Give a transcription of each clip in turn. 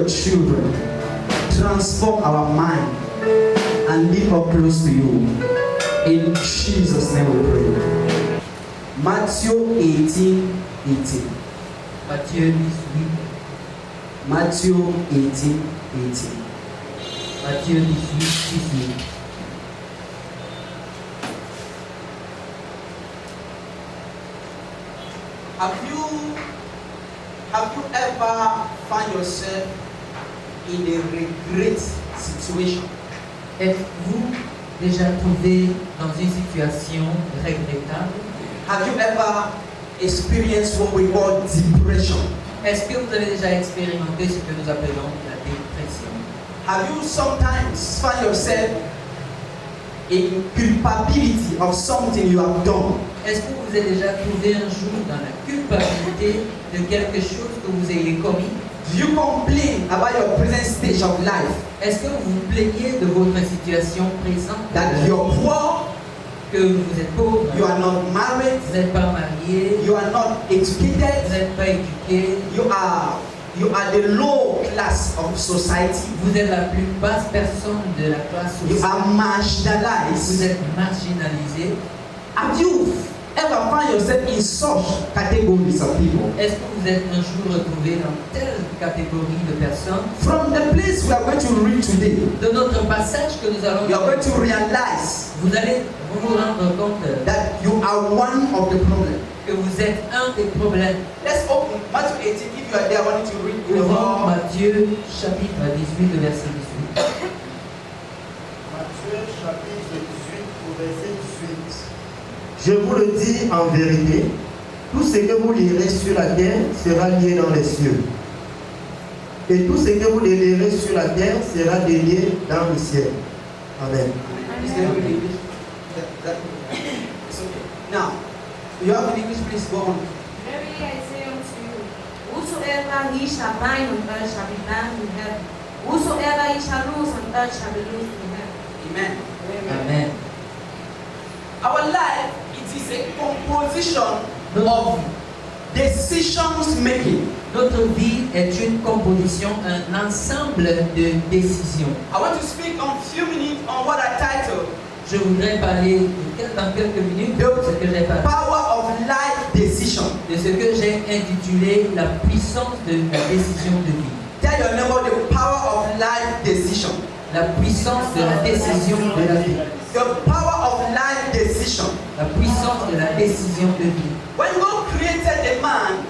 children. Transform our mind and live up close to you. In Jesus' name we pray. Matthew 18:18. Matthieu 18. Matthew 18:18. Matthieu 18. Have you ever found yourself in a regret situation? Êtes-vous déjà trouvé dans une situation regrettable? Have you ever experienced what we call depression? Est-ce que vous avez déjà expérimenté ce que nous appelons la dépression? Have you sometimes found yourself in culpability of something you have done? Est-ce que vous avez déjà trouvé un jour dans la culpabilité de quelque chose que vous ayez commis? Do you complain about your present stage of life? Est-ce que vous vous plaignez de votre situation présente? That you're poor, que vous êtes pauvre, you are not married, vous n'êtes pas marié, you are not vous educated, n'êtes pas éduqué, you are the low class of society, vous êtes la plus basse personne de la classe you sociale, are vous marginalized. êtes marginalisé. Have you ever found yourself in such categories of people? Est-ce que vous êtes un jour retrouvé dans telle catégorie de personnes? From the place we are going to read today, De notre passage que nous allons you are going lire, to realize vous allez vous rendre compte that you are one of the problems. que vous êtes un des problèmes. Let's open Matthew 18. If you are there, I want you to read the Ouvrons whole. Matthieu chapitre 18, verset 18. Matthieu chapitre 18 au verset 18. Je vous le dis en vérité, tout ce que vous lirez sur la terre sera lié dans les cieux. Et tout ce que vous délierez sur la terre sera délié dans le ciel. Amen. Is there any English? It's okay. Now, you have an English, please go on. Verily I say unto you, whosoever ye shall bind on earth shall be bound in heaven. Whosoever ye shall loose on earth shall be loosed in heaven. Amen. Amen. Our life, it is a composition of decisions making. Notre vie est une composition, un ensemble de décisions. I want to speak on few minutes on what I titled Je voudrais parler dans quelques minutes de ce que j'ai parlé, Power of Life Decision. de ce que j'ai intitulé la puissance de la décision de vie. Tell your neighbor the power of life decision. La puissance de la décision de la vie. The power of life decision. La puissance de la décision de vie. When God created a man,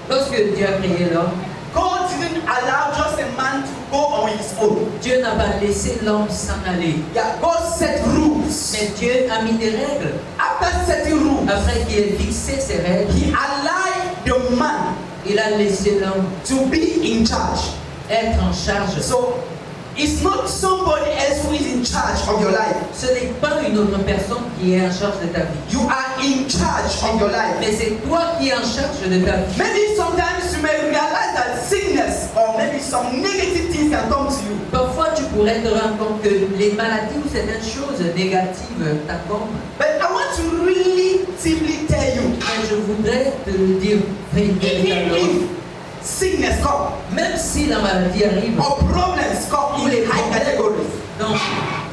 Lorsque Dieu a créé l'homme, God didn't allow just a man to go on his own. Dieu n'a pas laissé l'homme s'en aller. Yeah, God set rules. Mais Dieu a mis des règles. After setting rules, Après qu'il ait fixé ces règles, He allowed the man il a laissé l'homme to be in charge. être en charge. So it's not somebody else who is in charge of your life. Ce n'est pas une autre personne qui est en charge de ta vie. You are in charge of your life. Mais c'est toi qui es en charge de ta vie. Maybe sometimes you may realize that sickness or maybe some negative things can come to you. Parfois, tu pourrais te rendre compte que les maladies ou certaines choses négatives t'accompagnent. But I want to really simply tell you, Mais je voudrais te le dire even véritablement. if sickness come Même si la maladie arrive or problems come in a high categories, dans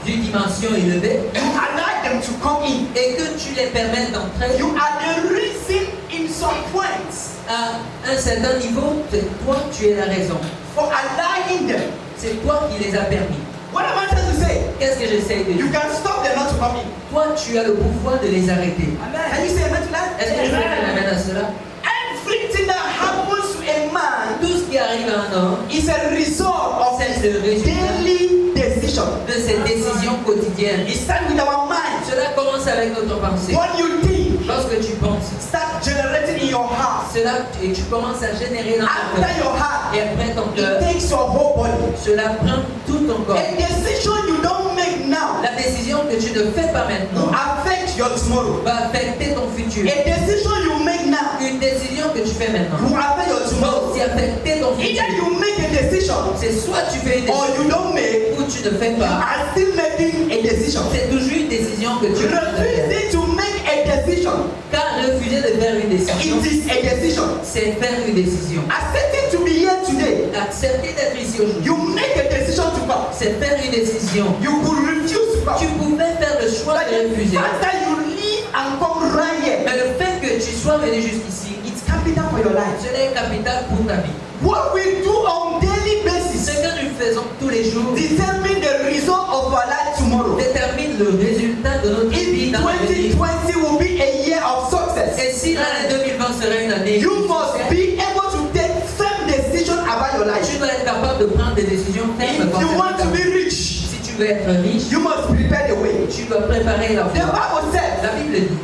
une dimension élevée you allow them to come in. et que tu les permets d'entrer You are the reason in some points à un certain niveau, c'est toi tu es la raison. for allowing them. C'est toi qui les as permis. What am I trying to say? Qu'est-ce que j'essaie de You dire? can stop them not to come in. Toi tu as le pouvoir de les arrêter. Can you say amen to that? Est-ce que tu peux amène à cela? Everything that happens to a man Tout ce qui arrive à un homme, is a result of c'est le résultat daily decision. de ses décisions quotidiennes. It starts with our mind. Cela commence avec notre pensée. What you think Lorsque tu penses, start generating in your heart. cela et tu commences à générer dans ton After cœur. your heart, Et après ton it cœur, takes your whole body. cela prend tout ton corps. A decision you don't make now La décision que tu ne fais pas will maintenant affect your tomorrow. va affecter ton futur. A decision you make now Une décision que tu fais maintenant will affect your va tomorrow. aussi affecter ton futur. Either you make a decision C'est soit tu fais une or décision you don't make, ou tu ne fais you pas. are still making a decision. C'est toujours une décision que tu fais. Refusing to make a decision Car Refuser de faire une décision, It is a decision. c'est faire une décision. Accepting to be here today, Accepter d'être ici aujourd'hui, you make a decision to come. c'est faire une décision. You could refuse to Tu come. pouvais faire le choix But de the refuser. fact that you leave and come right here, Mais le fait que tu sois venu jusqu'ici, it's capital for your life. cela est capital pour ta vie. What we do on daily basis Ce que nous faisons tous les jours determine the result of our life tomorrow. détermine le résultat de notre vie If dans l'avenir. 2020 will be a year of success, Et si l'année 2020 serait une année, you must be able to take firm decision about your life. tu dois être capable de prendre des décisions fermes. If you want to concernant ta be vie. rich, Si tu veux être riche, you must prepare the way. tu dois préparer la The voie. Bible says, La Bible dit,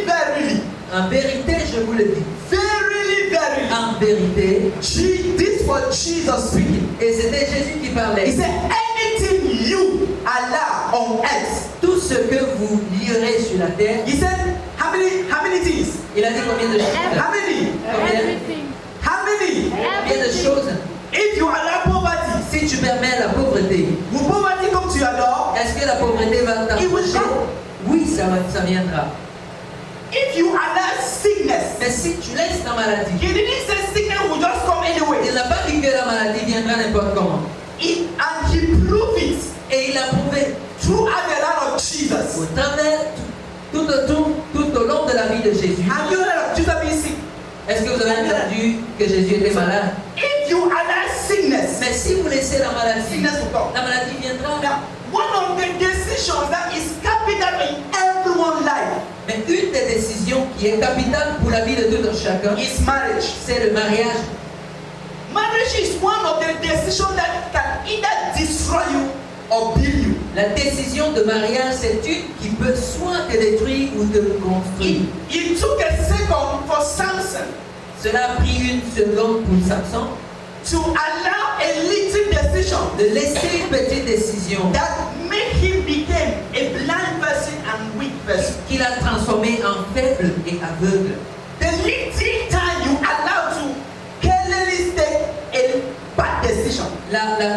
verily, en vérité, je vous le dis, verily, en vérité, this was Jesus speaking. et c'était Jésus qui He parlait, said, anything you allow on earth. tout ce que vous lirez sur la terre, He said, how many things? il a dit combien de choses? How many? Everything. How many? Combien de choses? If you allow poverty, Si tu permets la pauvreté, will poverty come to your door? est-ce que la pauvreté va It will t'approcher? come. Oui, ça viendra. If you allow sickness, Mais si tu laisses la maladie, he didn't say sickness will just come anyway. il n'a pas dit que la maladie viendra n'importe comment. And he proved it Et il a prouvé throughout the life of Jesus. au travers, tout au long de la vie de Jésus. Have you heard of Jesus being sick? Est-ce que vous avez entendu que Jésus était malade? If you allow sickness, Mais si vous laissez la maladie, sickness will come. la maladie viendra. Now, one of the decisions that is capital in everyone's life Mais une des décisions qui est capitale pour la vie de tout un chacun, is marriage. c'est le mariage. Marriage is one of the decisions that can either destroy you or build you. La décision de mariage, c'est une qui peut soit te détruire ou te construire. It took a second for Samson Cela a pris une seconde pour Samson to allow a little decision de laisser une petite décision that made him become a blind person and weak person. qui l'a transformé en faible et aveugle. The little time you allow to carelessly take a bad decision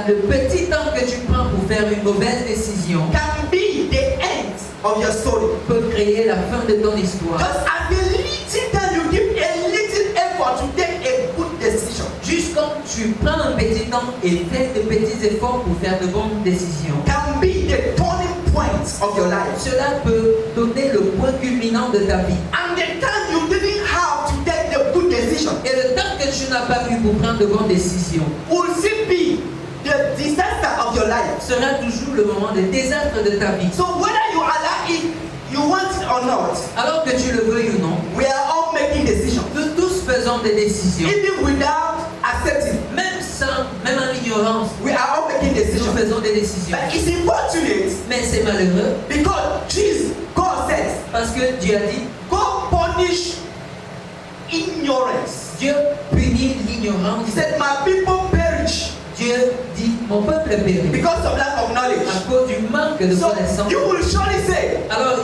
Le petit temps que tu prends pour faire une mauvaise décision can be the end of your story. peut créer la fin de ton histoire. Just as the little time you give a little effort to take a good decision Juste quand tu prends un petit temps et fais de petits efforts pour faire de bonnes décisions, can be the turning point of your life. cela peut donner le point culminant de ta vie. And the time you didn't have to take the good decision Et le temps que tu n'as pas eu pour prendre de bonnes décisions will still be the disaster of your life. sera toujours le moment de désastre de ta vie. So whether you allow it, you want it or not, Alors que tu le veuilles ou non, we are all making decisions. nous tous faisons des décisions. Even without accepting, Même en ignorance, we are all making nous decisions. faisons des décisions. But it's unfortunate Mais c'est malheureux because Jesus, God says, parce que Dieu a dit, God punish ignorance. Dieu punit l'ignorance. He said, my people perish Dieu dit, mon peuple périt because of lack of knowledge. à cause du manque de So connaissance. you will surely say, Alors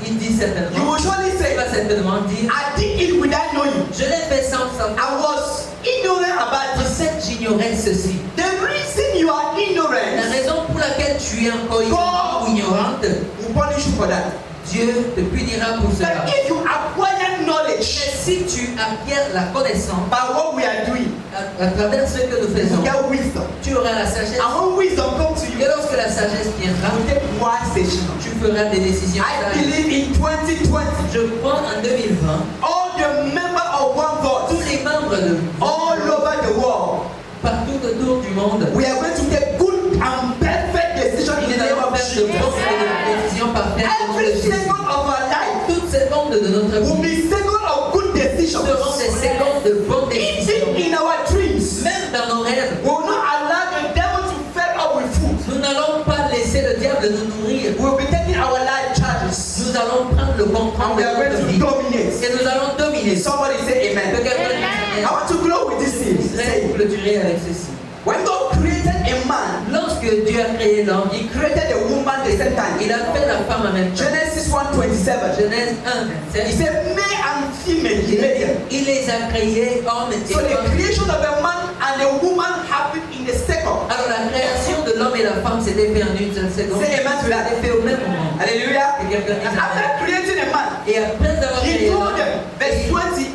il dit you certainement, will surely il say, va certainement dire, I did it without knowing. je l'ai fait sans savoir. I was ignorant about En this. fait, j'ignorais ceci. The reason you are La ignorant raison pour laquelle tu es encore ignorant ou ignorante, will punish you for that. Dieu te punira pour cela. But if you acquire knowledge Mais si tu acquiers la connaissance by what we are doing, à travers ce que nous you faisons, get wisdom. tu auras la sagesse. And when wisdom comes to Et you, lorsque la sagesse viendra, you take wise decisions. tu feras des décisions I sages. believe in 2020, Je crois en 2020, all the members of one tous voice, les membres de all over the world, partout autour du monde, we are going to take good and perfect decisions in nous the name allons of faire de Jesus. bonnes et de décisions parfaites au nom de Every Jésus. second of our life Toutes secondes de notre will vie be second of good decisions. seront des secondes de bonnes décisions. Even in our dreams, Même dans nos rêves, we will not allow the devil to fill up with food. nous n'allons pas laisser le diable nous nourrir. We will be taking our life charges Nous allons prendre le and contrôle we de are going notre to vie. dominate. Et nous allons dominer. Somebody say Que amen. quelqu'un dise I Amen. want to close with this thing. Je voudrais Say, clôturer avec ceci. when God created a man, Lorsque Dieu a créé l'homme, He created a woman at the same time. il a fait la femme en même temps. Genesis 1:27. Genèse 1, He 27. said, male and female, He made them. Il les a créés, hommes et So the femmes. creation of a man and a woman happened in a second. Alors la création de l'homme et la femme s'était fait en une seule seconde. Say amen to that. C'était fait au même moment. Hallelujah. Que quelqu'un dise And Amen. after creating a man, Et Et après avoir He créé told l'homme, them, verse 28,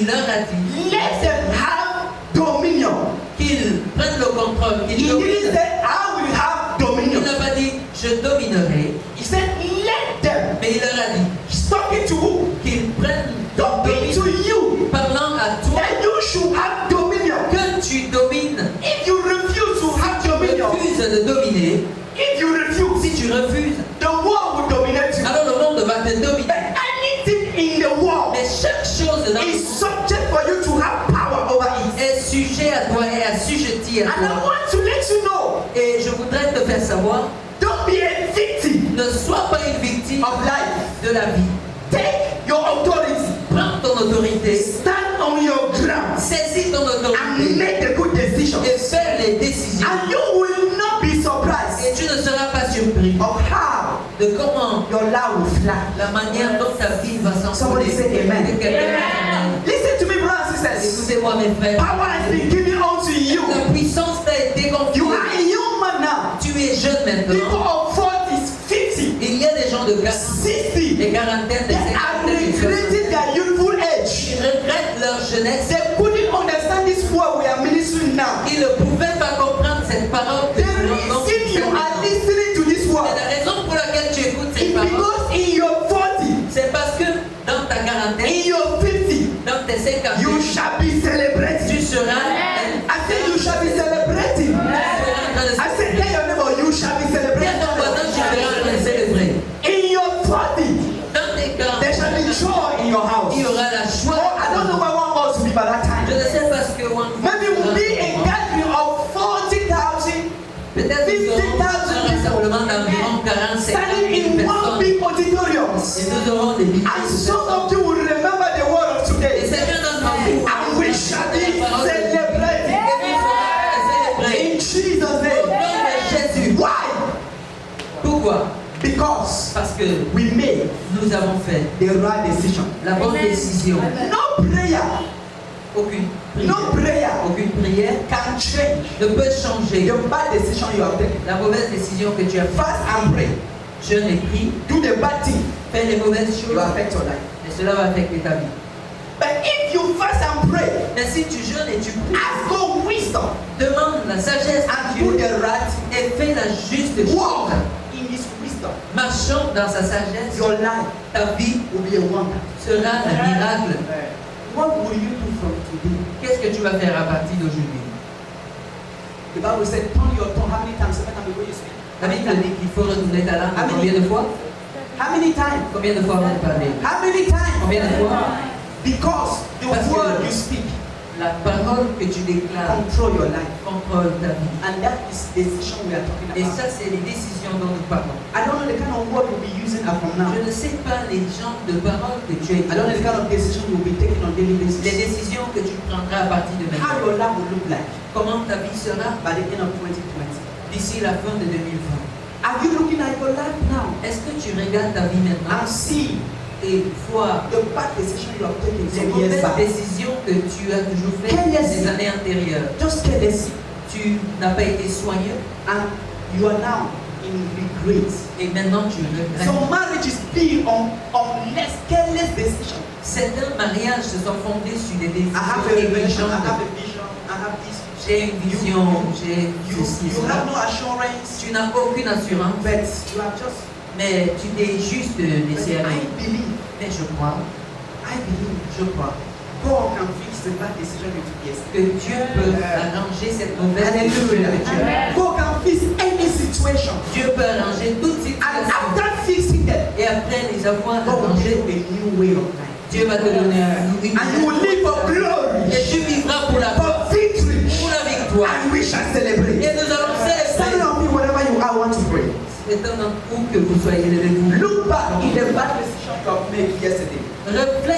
il leur a dit let them have dominion. qu'ils prennent le contrôle, He qu'ils didn't dominent. say, I will have Il dominion. n'a pas dit je dominerai, He said, let them. mais il leur a dit He's talking to who? qu'ils prennent Talking to you. parlant à toi That you should have dominion. que tu domines. If you refuse to have dominion, Refuse de dominer. if you refuse, Si tu refuses, the world will dominate you. alors le monde va te dominer. But anything in the world Mais chaque chose dans is subject for you to have power over it. est sujet à toi et assujetti à And I toi. want to let you know, Et je voudrais te faire savoir, don't be a victim ne sois pas une victime of life. de la vie. Take your authority. Prends ton autorité, Stand on your ground saisis ton and autorité make the good decisions. et fais les décisions. And you will not be Et surprised tu ne seras pas surpris of how de comment your life will fly. la manière dont ta vie va Somebody s'envoler. say amen. Que quelqu'un dise amen. Listen to me, brothers and sisters. Écoutez-moi mes frères, Power has been given unto you. la puissance t'a été You confiée. are a young man now. Tu es jeune People maintenant. of 40s, 50s, Il y a des gens de 40, 60s. des quarantaines, des They are cinquantaines, des soixantaines. regretting their youthful Ils age. regrettent leur jeunesse. They couldn't understand this word we are ministering now. Ils ne pouvaient pas comprendre cette parole que The nous entendons. reason you are listening to this Et word la raison pour laquelle tu écoutes is cette parole, because in your 40s, c'est parce que dans ta quarantaine, in your 50s, dans tes you cinquantaines, shall be celebrating. tu seras I said you shall be celebrating. I said tell your neighbor you shall be Viens celebrating. ton voisin, tu seras en train de célébrer. In your 40s, Dans tes there shall be quarantaines, joy in your house. il y aura la Oh, joie. I don't know where one wants to be by that Je time. ne sais pas ce que one Maybe it will be a gathering of 40,000 peut-être nous aurons 50,000 un rassemblement d'environ 40, 50 standing 000 in one personnes. big auditorium. Et nous aurons des milliers And de some personnes. of you will remember the word of Et today. certains d'entre vous, And we shall be celebrating et nous serons célébrés. in Jesus' Au nom name. de Jésus. Why? Pourquoi? Because Parce que we made nous avons fait the right decision. la bonne décision. No prayer, Aucune no prière, prayer aucune prière can change ne peut changer the bad decision you have taken. la mauvaise décision que tu as faite. Fast and pray. Jeûne et prie, Do the bad thing. fais les mauvaises You choses affect your life. et cela va affecter ta vie. But if you fast and pray, Mais si tu jeûnes et tu pries, ask God wisdom demande la sagesse à and do Dieu the right et fais la juste thing. Walk chose. in His wisdom. Marchant dans sa sagesse, Your life ta vie will be a wonder. sera un miracle. What will you do from today? Qu'est-ce que tu vas faire à partir d'aujourd'hui? The Bible said, turn your tongue. How many times? 7 times before you speak. La Bible dit qu'il faut retourner ta langue combien de fois? How many times? Combien de fois vous parlez? How many times? Combien de fois? Because the Parce que- word you speak La parole que tu déclares control your life. contrôle ta vie. And that is the decision we are talking Et about. ça, c'est les décisions dont nous parlons. I don't know the kind of word you'll be using from now. Je ne sais pas les genres de paroles que tu as I don't know the utilisées, kind of decision you'll be taking on daily les basis. décisions que tu prendras à partir de How maintenant. your life will look like Comment ta vie sera by the end of 2020. d'ici la fin de 2020. Are you looking at your life now Est-ce que tu regardes ta vie maintenant and see et vois the bad decision you have taken les some years mauvaises back? décisions que tu as toujours faites Carelessly. des années antérieures? Just carelessly. Tu n'as pas été soigneux And you are now in regret. et maintenant tu regrettes. Some marriages built on less careless decision. Certains mariages se sont fondés sur des I have a décisions revelation, I négligentes. have a vision, I have this. J'ai une vision, j'ai ceci, You have cela. no assurance, Tu n'as aucune assurance, but you are just. mais tu t'es juste laissé But I aller. believe, Mais je crois, je crois, God can fix the bad decision you took yesterday. que Dieu peut arranger cette mauvaise décision que tu as Hallelujah. faite. God can fix any situation. Dieu peut arranger toute And situation. after fixing them, Et après les avoir God will give arrangés, you a new way of life. Dieu va te donner une And you will live for glory, Et tu vivras pour la for victory, pour la victoire. and we shall celebrate. Et nous allons Stand célébrer. up, me, wherever you are, I want to pray. C'est un où que vous soyez, levez-vous. Look back in the bad decision you have made yesterday. Reflète